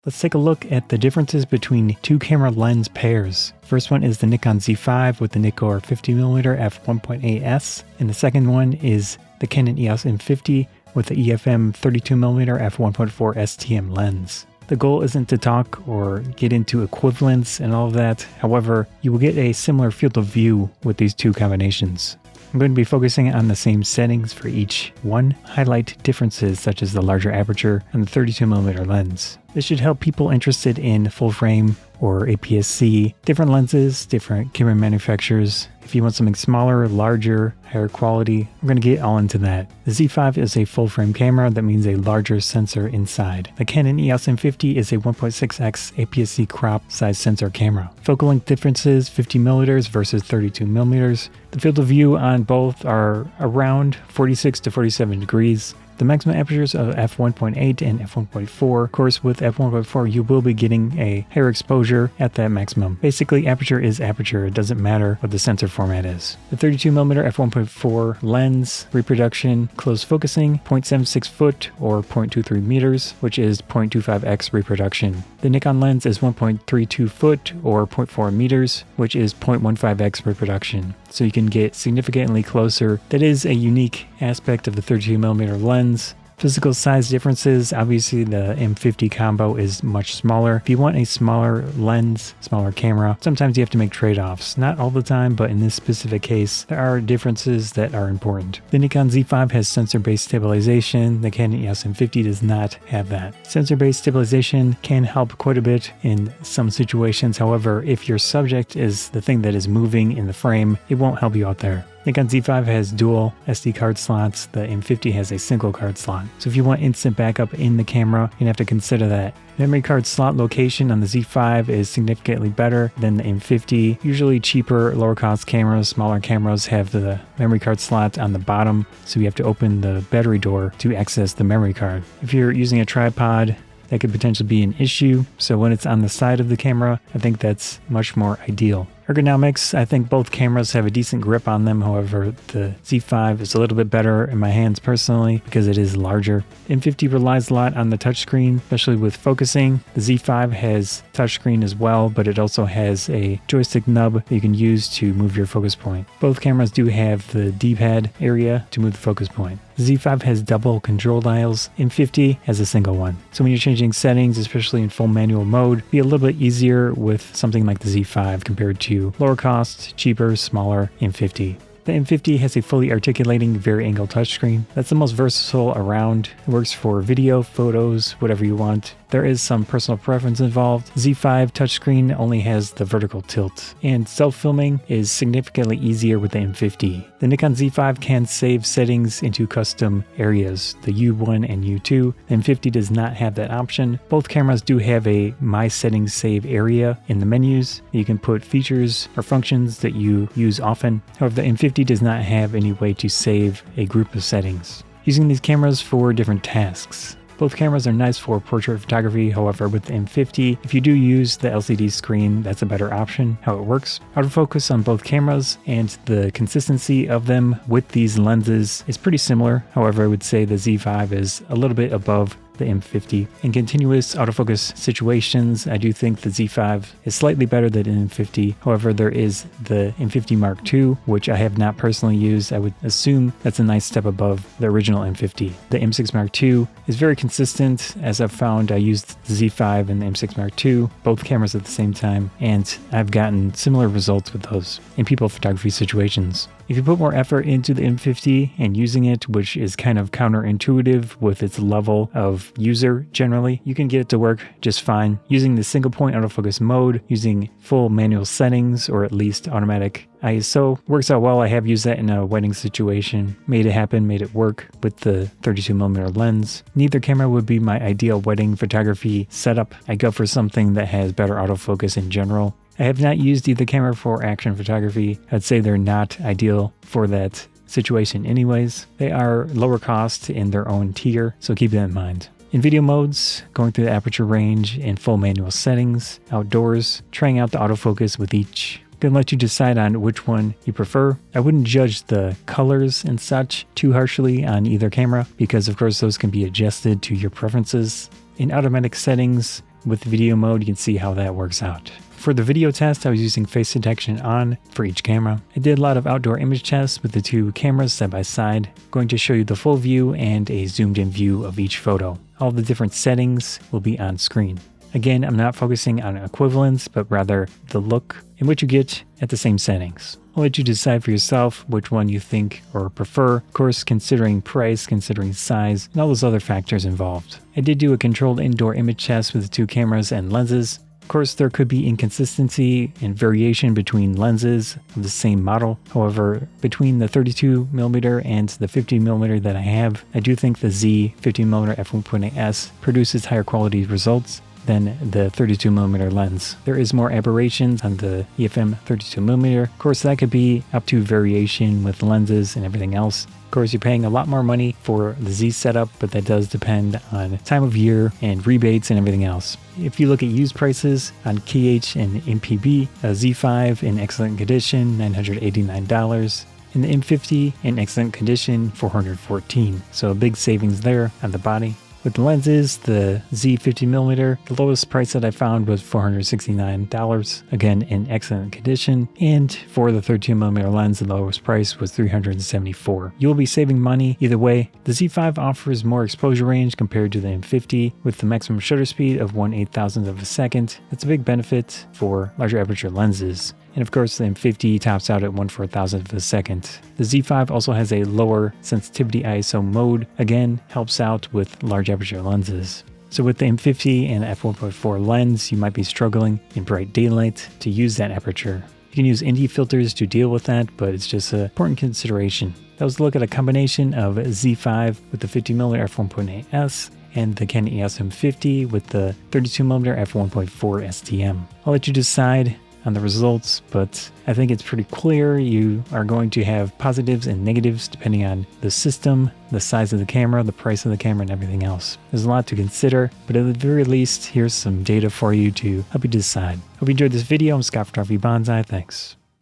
Let's take a look at the differences between two camera lens pairs. First one is the Nikon Z5 with the NIKKOR 50mm f1.8s, and the second one is the Canon EOS M50 with the EF-M 32mm f1.4 STM lens. The goal isn't to talk or get into equivalence and all of that. However, you will get a similar field of view with these two combinations. I'm going to be focusing on the same settings for each one, highlight differences such as the larger aperture and the 32mm lens. This should help people interested in full frame or APS-C, different lenses, different camera manufacturers. If you want something smaller, larger, higher quality, we're going to get all into that. The Z5 is a full frame camera. That means a larger sensor inside. The Canon EOS M50 is a 1.6x APS-C crop size sensor camera. Focal length differences, 50mm versus 32mm. The field of view on both are around 46 to 47 degrees. The maximum apertures of f1.8 and f1.4. Of course, with f1.4, you will be getting a higher exposure at that maximum. Basically, aperture is aperture. It doesn't matter what the sensor format is. The 32mm f1.4 lens reproduction, close focusing, 0.76 foot or 0.23 meters, which is 0.25x reproduction. The Nikon lens is 1.32 foot or 0.4 meters, which is 0.15x reproduction. So you can get significantly closer. That is a unique aspect of the 32mm lens. Physical size differences, obviously the M50 combo is much smaller. If you want a smaller lens, smaller camera, sometimes you have to make trade-offs. Not all the time, but in this specific case, there are differences that are important. The Nikon Z5 has sensor-based stabilization. The Canon EOS M50 does not have that. Sensor-based stabilization can help quite a bit in some situations. However, if your subject is the thing that is moving in the frame, it won't help you out there. Nikon Z5 has dual SD card slots. The M50 has a single card slot. So if you want instant backup in the camera, you have to consider that. Memory card slot location on the Z5 is significantly better than the M50. Usually cheaper, lower cost cameras, smaller cameras have the memory card slot on the bottom, so you have to open the battery door to access the memory card. If you're using a tripod, that could potentially be an issue. So when it's on the side of the camera, I think that's much more ideal. Ergonomics, I think both cameras have a decent grip on them. However, the Z5 is a little bit better in my hands personally because it is larger. M50 relies a lot on the touchscreen, especially with focusing. The Z5 has touchscreen as well, but it also has a joystick nub that you can use to move your focus point. Both cameras do have the D-pad area to move the focus point. The Z5 has double control dials. M50 has a single one. So when you're changing settings, especially in full manual mode, it'd be a little bit easier with something like the Z5 compared to lower cost, cheaper, smaller M50. The M50 has a fully articulating vari-angle touchscreen. That's the most versatile around. It works for video, photos, whatever you want. There is some personal preference involved. Z5 touchscreen only has the vertical tilt, and self-filming is significantly easier with the M50. The Nikon Z5 can save settings into custom areas, the U1 and U2. The M50 does not have that option. Both cameras do have a My Settings Save area in the menus. You can put features or functions that you use often. However, the M50 does not have any way to save a group of settings. Using these cameras for different tasks. Both cameras are nice for portrait photography. However, with the M50, if you do use the LCD screen, that's a better option. How it works: autofocus on both cameras and the consistency of them with these lenses is pretty similar. However, I would say the Z5 is a little bit above the M50. In continuous autofocus situations, I do think the Z5 is slightly better than the M50. However, there is the M50 Mark II, which I have not personally used. I would assume that's a nice step above the original M50. The M6 Mark II is very consistent. As I've found, I used the Z5 and the M6 Mark II, both cameras at the same time, and I've gotten similar results with those in people photography situations. If you put more effort into the M50 and using it, which is kind of counterintuitive with its level of user generally, you can get it to work just fine. Using the single point autofocus mode, using full manual settings, or at least automatic ISO works out well. I have used that in a wedding situation, made it happen, made it work with the 32mm lens. Neither camera would be my ideal wedding photography setup. I go for something that has better autofocus in general. I have not used either camera for action photography. I'd say they're not ideal for that situation anyways. They are lower cost in their own tier, so keep that in mind. In video modes, going through the aperture range in full manual settings, outdoors, trying out the autofocus with each. Gonna let you decide on which one you prefer. I wouldn't judge the colors and such too harshly on either camera because of course those can be adjusted to your preferences. In automatic settings, with video mode, you can see how that works out. For the video test, I was using face detection on for each camera. I did a lot of outdoor image tests with the two cameras side by side. I'm going to show you the full view and a zoomed in view of each photo. All the different settings will be on screen. Again, I'm not focusing on equivalence, but rather the look and what you get at the same settings. I'll let you decide for yourself which one you think or prefer, of course considering price, considering size, and all those other factors involved. I did do a controlled indoor image test with the two cameras and lenses. Of course, there could be inconsistency and variation between lenses of the same model. However, between the 32mm and the 50mm that I have, I do think the Z50mm f1.8s produces higher quality results than the 32mm lens. There is more aberrations on the EF-M 32mm. Of course, that could be up to variation with lenses and everything else. Of course, you're paying a lot more money for the Z setup, but that does depend on time of year and rebates and everything else. If you look at used prices on KH and MPB, a Z5 in excellent condition, $989. And the M50 in excellent condition, $414. So a big savings there on the body. With the lenses, the Z50mm, the lowest price that I found was $469, again in excellent condition. And for the 32mm lens, the lowest price was $374. You'll be saving money either way. The Z5 offers more exposure range compared to the M50 with the maximum shutter speed of 1/8000th of a second. That's a big benefit for larger aperture lenses. And of course, the M50 tops out at 1/4000th of a second. The Z5 also has a lower sensitivity ISO mode, again, helps out with large aperture lenses. So with the M50 and f1.4 lens, you might be struggling in bright daylight to use that aperture. You can use ND filters to deal with that, but it's just an important consideration. That was a look at a combination of Z5 with the 50mm f1.8s and the Canon EOS M50 with the 32mm f1.4 STM. I'll let you decide on the results, but I think it's pretty clear you are going to have positives and negatives depending on the system, the size of the camera, the price of the camera, and everything else. There's a lot to consider, but at the very least, here's some data for you to help you decide. Hope you enjoyed this video. I'm Scott Photography Bonsai. Thanks.